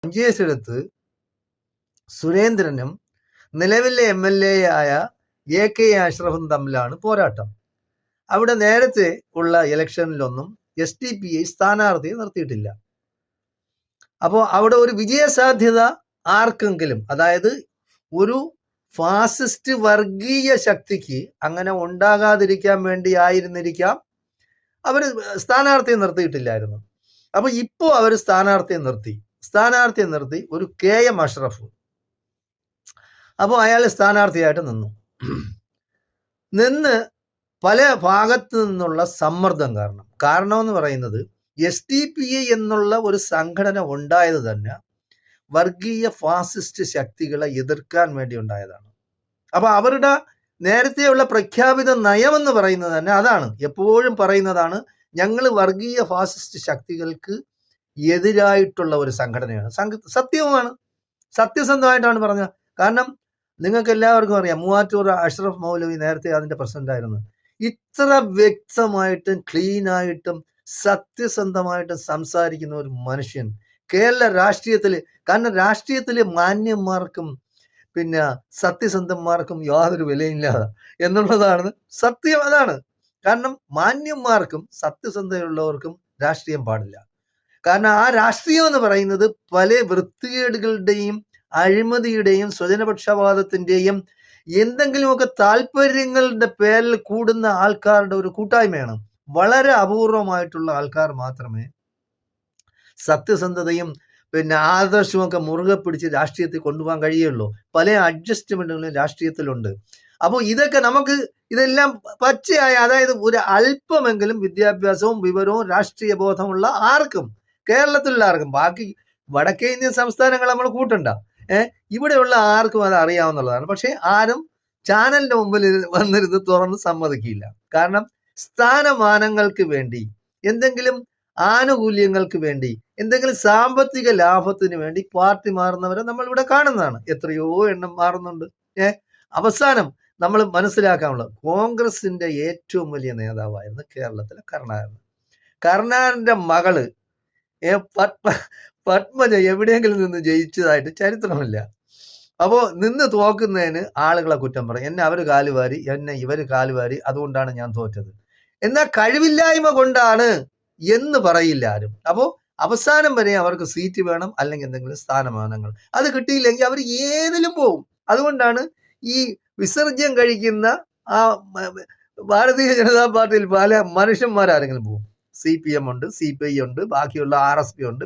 മഞ്ചേശ്വരത്ത് സുരേന്ദ്രനും നിലവിലെ MLA ആയ AK അഷ്റഫും തമ്മിലാണ് പോരാട്ടം. അവിടെ നേരത്തെ ഉള്ള ഇലക്ഷനിലൊന്നും SDPI സ്ഥാനാർത്ഥിയെ നിർത്തിയിട്ടില്ല. അപ്പോൾ അവിടെ ഒരു വിജയസാധ്യത ആർക്കെങ്കിലും, അതായത് ഒരു ഫാസിസ്റ്റ് വർഗീയ ശക്തിക്ക് അങ്ങനെ ഉണ്ടാകാതിരിക്കാൻ വേണ്ടി ആയിരുന്നിരിക്കാം അവർ സ്ഥാനാർത്ഥിയെ നിർത്തിയിട്ടില്ലായിരുന്നു. അപ്പൊ ഇപ്പോ അവർ സ്ഥാനാർത്ഥിയെ നിർത്തി ഒരു KM അഷ്റഫ്. അപ്പോൾ അയാൾ സ്ഥാനാർത്ഥിയായിട്ട് നിന്ന് പല ഭാഗത്തു നിന്നുള്ള സമ്മർദ്ദം കാരണം എന്ന് പറയുന്നത് SDPI എന്നുള്ള ഒരു സംഘടന ഉണ്ടായത് തന്നെ വർഗീയ ഫാസിസ്റ്റ് ശക്തികളെ എതിർക്കാൻ വേണ്ടി ഉണ്ടായതാണ്. അപ്പൊ അവരുടെ നേരത്തെയുള്ള പ്രഖ്യാപിത നയമെന്ന് പറയുന്നത് തന്നെ അതാണ്. എപ്പോഴും പറയുന്നതാണ്, ഞങ്ങൾ വർഗീയ ഫാസിസ്റ്റ് ശക്തികൾക്ക് എതിരായിട്ടുള്ള ഒരു സംഘടനയാണ്. സത്യവുമാണ്, സത്യസന്ധമായിട്ടാണ് പറഞ്ഞത്. കാരണം നിങ്ങൾക്ക് എല്ലാവർക്കും അറിയാം, മൂവാറ്റൂർ അഷ്റഫ് മൗലവി നേരത്തെ അതിന്റെ പ്രസിഡന്റ് ആയിരുന്നു. ഇത്ര വ്യക്തമായിട്ടും ക്ലീനായിട്ടും സത്യസന്ധമായിട്ടും സംസാരിക്കുന്ന ഒരു മനുഷ്യൻ കേരള രാഷ്ട്രീയത്തില്, കാരണം രാഷ്ട്രീയത്തില് മാന്യന്മാർക്കും പിന്നെ സത്യസന്ധന്മാർക്കും യാതൊരു വിലയില്ലാതെ എന്നുള്ളതാണ് സത്യം. അതാണ് കാരണം മാന്യന്മാർക്കും സത്യസന്ധതയുള്ളവർക്കും രാഷ്ട്രീയം പാടില്ല. കാരണം ആ രാഷ്ട്രീയം എന്ന് പറയുന്നത് പല വൃത്തികേടുകളുടെയും അഴിമതിയുടെയും സ്വജനപക്ഷപാതത്തിന്റെയും എന്തെങ്കിലുമൊക്കെ താല്പര്യങ്ങളുടെ പേരിൽ കൂടുന്ന ആൾക്കാരുടെ ഒരു കൂട്ടായ്മയാണ്. വളരെ അപൂർവമായിട്ടുള്ള ആൾക്കാർ മാത്രമേ സത്യസന്ധതയും പിന്നെ ആദർശമൊക്കെ മുറുകെ പിടിച്ച് രാഷ്ട്രീയത്തിൽ കൊണ്ടുപോകാൻ കഴിയുള്ളൂ. പല അഡ്ജസ്റ്റ്മെന്റുകളും രാഷ്ട്രീയത്തിലുണ്ട്. അപ്പോൾ ഇതൊക്കെ നമുക്ക് ഇതെല്ലാം പച്ചയായ, അതായത് ഒരു അല്പമെങ്കിലും വിദ്യാഭ്യാസവും വിവരവും രാഷ്ട്രീയ ബോധമുള്ള ആർക്കും, കേരളത്തിലുള്ള ആർക്കും, ബാക്കി വടക്കേ ഇന്ത്യൻ സംസ്ഥാനങ്ങൾ നമ്മൾ കൂട്ടണ്ട, ഇവിടെയുള്ള ആർക്കും അത് അറിയാവുന്നതാണ്. പക്ഷെ ആരും ചാനലിന്റെ മുമ്പിൽ വന്നിരുന്ന് തുറന്ന് സമ്മതിക്കില്ല. കാരണം സ്ഥാനമാനങ്ങൾക്ക് വേണ്ടി, എന്തെങ്കിലും ആനുകൂല്യങ്ങൾക്ക് വേണ്ടി, എന്തെങ്കിലും സാമ്പത്തിക ലാഭത്തിന് വേണ്ടി പാർട്ടി മാറുന്നവരെ നമ്മൾ ഇവിടെ കാണുന്നതാണ്. എത്രയോ എണ്ണം മാറുന്നുണ്ട്. അവസാനം നമ്മൾ മനസ്സിലാക്കാനുള്ളത്, കോൺഗ്രസിന്റെ ഏറ്റവും വലിയ നേതാവായിരുന്നു കേരളത്തിലെ കരുണാകരൻ. കരുണാകരന്റെ മകള് പത്മജ എവിടെയെങ്കിലും നിന്ന് ജയിച്ചതായിട്ട് ചരിത്രമില്ല. അപ്പോ നിന്ന് തോക്കുന്നതിന് ആളുകളെ കുറ്റം പറയും. എന്നെ അവര് കാലുവാരി, എന്നെ ഇവര് കാലുവാരി, അതുകൊണ്ടാണ് ഞാൻ തോറ്റത്. എന്നാൽ കഴിവില്ലായ്മ കൊണ്ടാണ് എന്ന് പറയില്ല ആരും. അപ്പോ അവസാനം വരെ അവർക്ക് സീറ്റ് വേണം, അല്ലെങ്കിൽ എന്തെങ്കിലും സ്ഥാനമാനങ്ങൾ. അത് കിട്ടിയില്ലെങ്കിൽ അവർ ഏതിലും പോകും. അതുകൊണ്ടാണ് ഈ വിസർജ്യം കഴിക്കുന്ന ആ ഭാരതീയ ജനതാ പാർട്ടിയിൽ പല മനുഷ്യന്മാരാരെങ്കിലും പോകും. CPM ഉണ്ട്, CPI ഉണ്ട്, ബാക്കിയുള്ള RSP ഉണ്ട്.